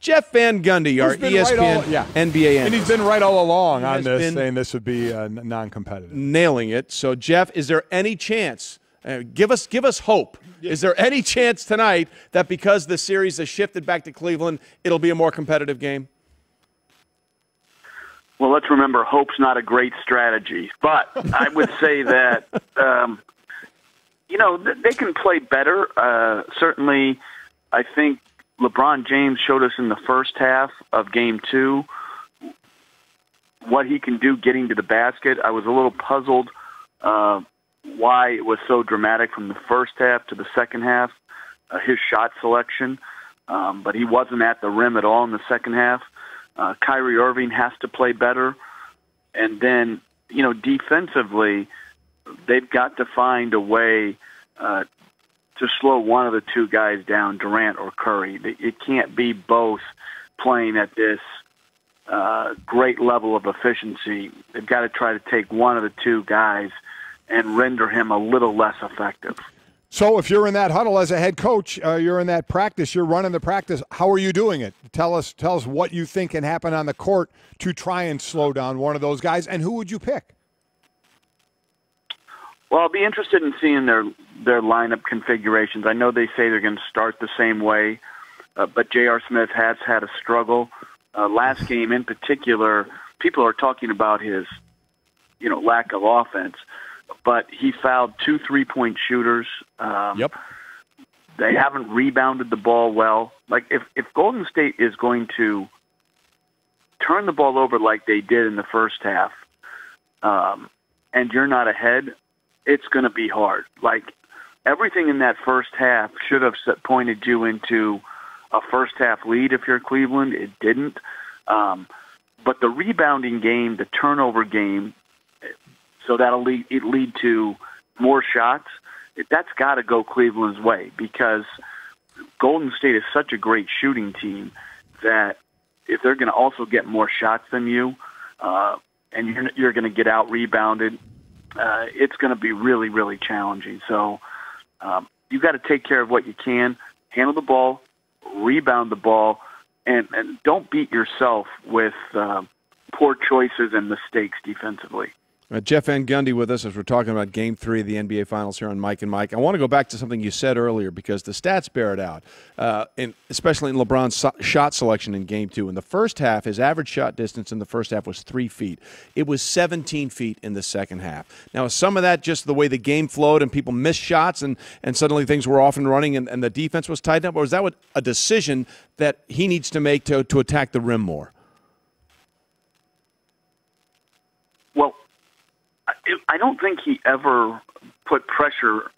Jeff Van Gundy, our ESPN NBA analyst. And he's been right all along on this, saying this would be non-competitive. Nailing it. So, Jeff, is there any chance, give us hope, is there any chance tonight that because the series has shifted back to Cleveland, it'll be a more competitive game? Well, let's remember, hope's not a great strategy. But I would say that, they can play better. Certainly, I think LeBron James showed us in the first half of Game 2 what he can do getting to the basket. I was a little puzzled why it was so dramatic from the first half to the second half, his shot selection. But he wasn't at the rim at all in the second half. Kyrie Irving has to play better. And then, defensively, they've got to find a way to slow one of the two guys down, Durant or Curry. It can't be both playing at this great level of efficiency. They've got to try to take one of the two guys and render him a little less effective. So if you're in that huddle as a head coach, you're in that practice, you're running the practice, how are you doing it? Tell us what you think can happen on the court to try and slow down one of those guys, and who would you pick? Well, I'll be interested in seeing their lineup configurations. I know they say they're going to start the same way, but J.R. Smith has had a struggle. Last game in particular, people are talking about his, lack of offense, but he fouled 2 3-point shooters. Yep. They haven't rebounded the ball well. Like, if Golden State is going to turn the ball over like they did in the first half, and you're not ahead, it's going to be hard. Like, everything in that first half should have pointed you into a first-half lead if you're Cleveland. It didn't. But the rebounding game, the turnover game, so that'll lead to more shots. That's got to go Cleveland's way because Golden State is such a great shooting team that if they're going to also get more shots than you and you're going to get out-rebounded, it's going to be really, really challenging. So you've got to take care of what you can, handle the ball, rebound the ball, and don't beat yourself with poor choices and mistakes defensively. Jeff Van Gundy with us as we're talking about Game 3 of the NBA Finals here on Mike and Mike. I want to go back to something you said earlier because the stats bear it out, especially in LeBron's shot selection in Game 2. In the first half, his average shot distance in the first half was 3 feet. It was 17 feet in the second half. Now, is some of that just the way the game flowed and people missed shots and suddenly things were off and running and the defense was tightened up, or is that a decision that he needs to make to attack the rim more? I don't think he ever put pressure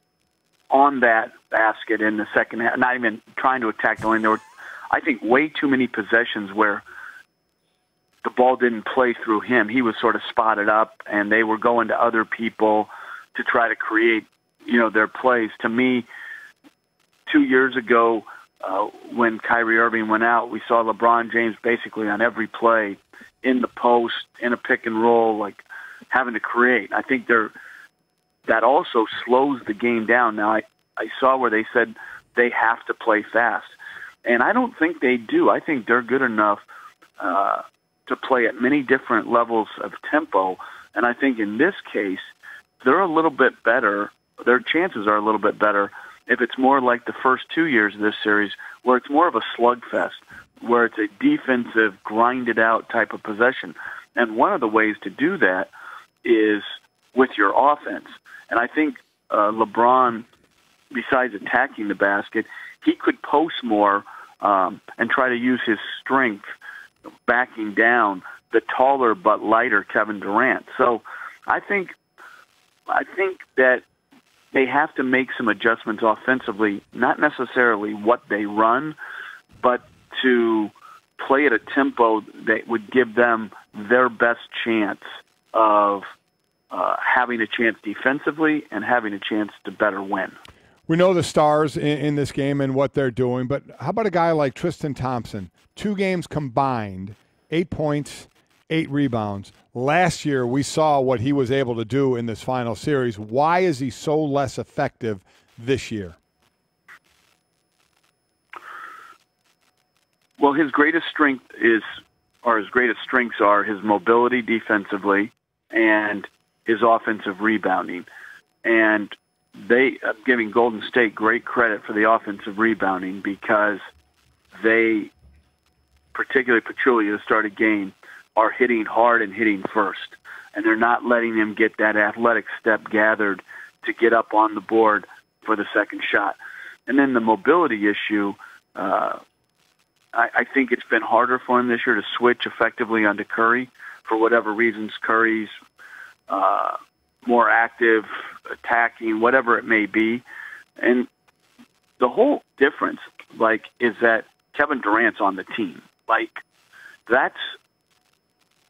on that basket in the second half, not even trying to attack the lane. There were, I think, way too many possessions where the ball didn't play through him. He was sort of spotted up, and they were going to other people to try to create, their plays. To me, 2 years ago, when Kyrie Irving went out, we saw LeBron James basically on every play in the post, in a pick and roll, like having to create. I think that also slows the game down. Now, I saw where they said they have to play fast, and I don't think they do. I think they're good enough to play at many different levels of tempo, and I think in this case, they're a little bit better. Their chances are a little bit better if it's more like the first 2 years of this series, where it's more of a slugfest, where it's a defensive, grinded-out type of possession. And one of the ways to do that is with your offense. And I think LeBron, besides attacking the basket, he could post more and try to use his strength backing down the taller but lighter Kevin Durant. So I think that they have to make some adjustments offensively, not necessarily what they run, but to play at a tempo that would give them their best chance of having a chance defensively and having a chance to better win. We know the stars in this game and what they're doing, but how about a guy like Tristan Thompson? 2 games combined, 8 points, 8 rebounds. Last year, we saw what he was able to do in this final series. Why is he so less effective this year? Well, his greatest strength his greatest strengths are his mobility defensively and his offensive rebounding. And I'm giving Golden State great credit for the offensive rebounding because they, particularly Pachulia, to start a game, are hitting hard and hitting first. And they're not letting him get that athletic step gathered to get up on the board for the second shot. And then the mobility issue, I think it's been harder for him this year to switch effectively onto Curry. For whatever reasons, Curry's more active, attacking, whatever it may be. And the whole difference, is that Kevin Durant's on the team. That's,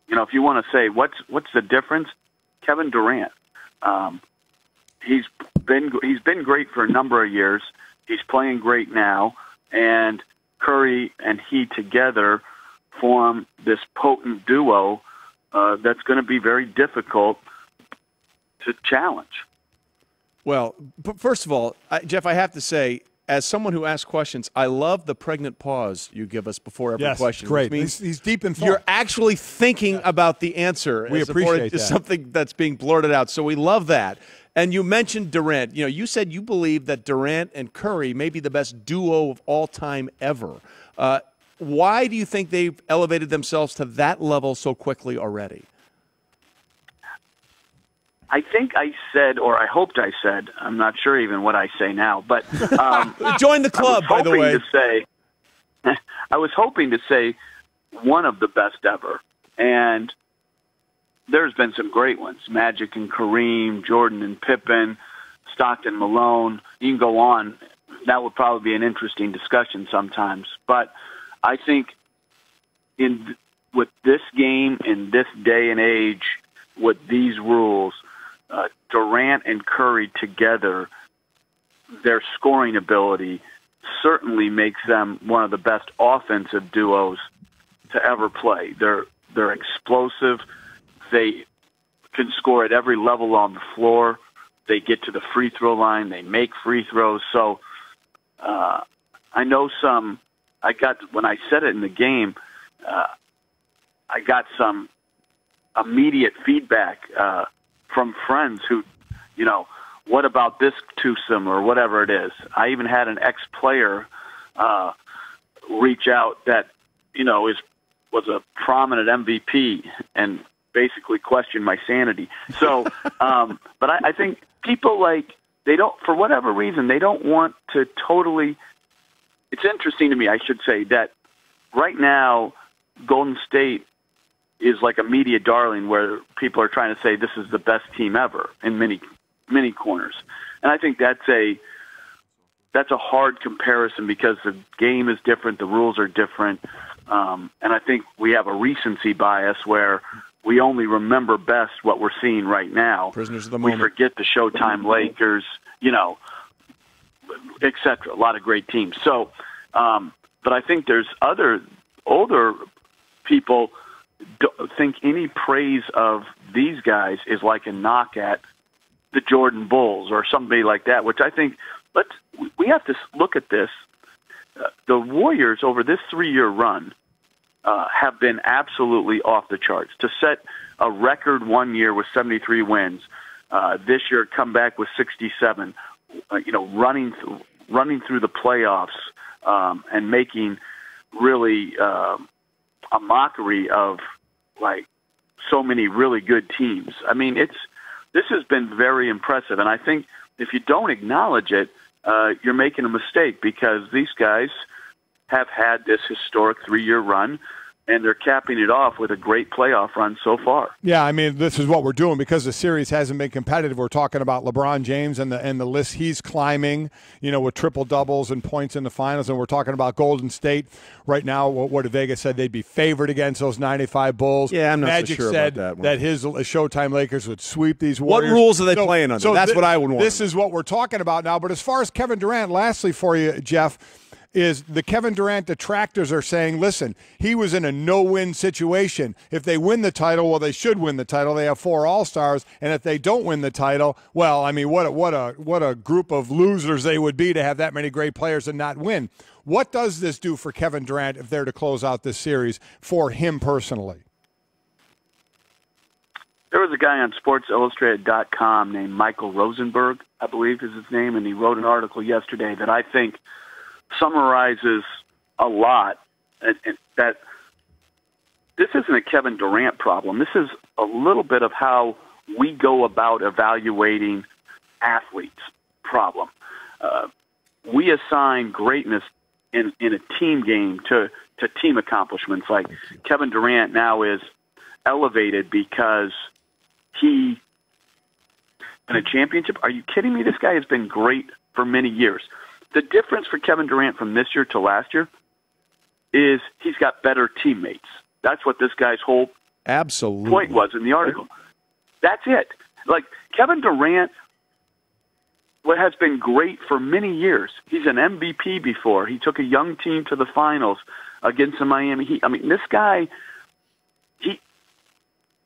if you want to say what's the difference, Kevin Durant. He's been great for a number of years. He's playing great now, and Curry and he together form this potent duo that's going to be very difficult to challenge. Well, first of all, Jeff, I have to say, as someone who asks questions, I love the pregnant pause you give us before every question. Great. Which means he's deep in thought. You're actually thinking about the answer. We appreciate that. Something that's being blurted out. So we love that. And you mentioned Durant. You said you believe that Durant and Curry may be the best duo of all time ever. Why do you think they've elevated themselves to that level so quickly already? I think I said, or I hoped I said, I'm not sure even what I say now, but join the club, by the way. I was hoping to say one of the best ever, and there's been some great ones: Magic and Kareem, Jordan and Pippen, Stockton, Malone. You can go on. That would probably be an interesting discussion sometimes, but I think with this game in this day and age, with these rules, Durant and Curry together, their scoring ability certainly makes them one of the best offensive duos to ever play. They're explosive. They can score at every level on the floor. They get to the free throw line. They make free throws. So I know when I said it in the game, I got some immediate feedback from friends who, what about this twosome or whatever it is. I even had an ex-player reach out that, was a prominent MVP and basically questioned my sanity. So, but I think people for whatever reason, they don't want to totally. It's interesting to me, I should say, that right now Golden State is like a media darling where people are trying to say this is the best team ever in many corners. And I think that's a hard comparison because the game is different, the rules are different, and I think we have a recency bias where we only remember best what we're seeing right now. Prisoners of the moment. We forget the Showtime Lakers, et cetera, a lot of great teams. So, but I think there's other older people think any praise of these guys is like a knock at the Jordan Bulls or somebody like that, which I think we have to look at this. The Warriors over this 3-year run have been absolutely off the charts. To set a record one year with 73 wins, this year come back with 67, running through the playoffs and making really a mockery of so many really good teams. I mean, this has been very impressive, and I think if you don't acknowledge it, you're making a mistake because these guys have had this historic 3-year run, and they're capping it off with a great playoff run so far. Yeah, I mean, this is what we're doing because the series hasn't been competitive. We're talking about LeBron James and the list he's climbing, with triple-doubles and points in the finals, and we're talking about Golden State right now. What Vegas said they'd be favored against those 95 Bulls. Yeah, I'm not Magic so sure said about that one. that his Showtime Lakers would sweep these Warriors. What rules are they playing under? That's what I would want. This is what we're talking about now. But as far as Kevin Durant, lastly for you, Jeff, is the Kevin Durant detractors are saying, listen, he was in a no-win situation. If they win the title, well, they should win the title. They have 4 All-Stars, and if they don't win the title, well, I mean, what a group of losers they would be to have that many great players and not win. What does this do for Kevin Durant if they're to close out this series for him personally? There was a guy on SportsIllustrated.com named Michael Rosenberg, I believe is his name, and he wrote an article yesterday that I think summarizes a lot, and that this isn't a Kevin Durant problem. This is a little bit of how we go about evaluating athletes problem. We assign greatness in a team game to team accomplishments. Like Kevin Durant now is elevated because he in a championship. Are you kidding me? This guy has been great for many years. The difference for Kevin Durant from this year to last year is he's got better teammates. That's what this guy's whole point was in the article. That's it. Like Kevin Durant, what has been great for many years. He's an MVP before. He took a young team to the finals against the Miami Heat. I mean, this guy,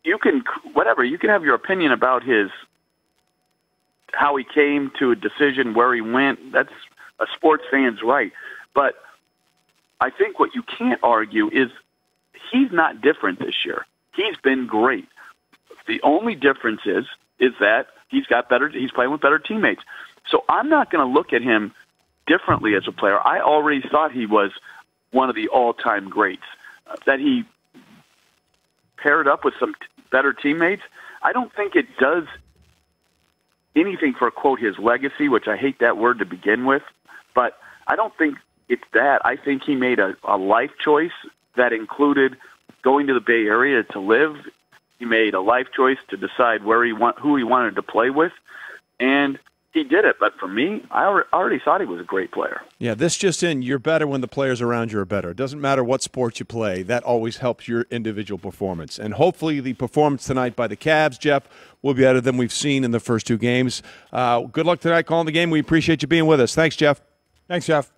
you can have your opinion about how he came to a decision, where he went. That's a sports fan's right. But I think what you can't argue is he's not different this year. He's been great. The only difference is that he's playing with better teammates. So I'm not going to look at him differently as a player. I already thought he was one of the all-time greats. That he paired up with some better teammates, I don't think it does anything for, quote, his legacy, which I hate that word to begin with, but I don't think it's that. I think he made a life choice that included going to the Bay Area to live. He made a life choice to decide who he wanted to play with, and he did it. But for me, I already thought he was a great player. Yeah, this just in, you're better when the players around you are better. It doesn't matter what sport you play. That always helps your individual performance. And hopefully the performance tonight by the Cavs, Jeff, will be better than we've seen in the first 2 games. Good luck tonight calling the game. We appreciate you being with us. Thanks, Jeff. Thanks, Jeff.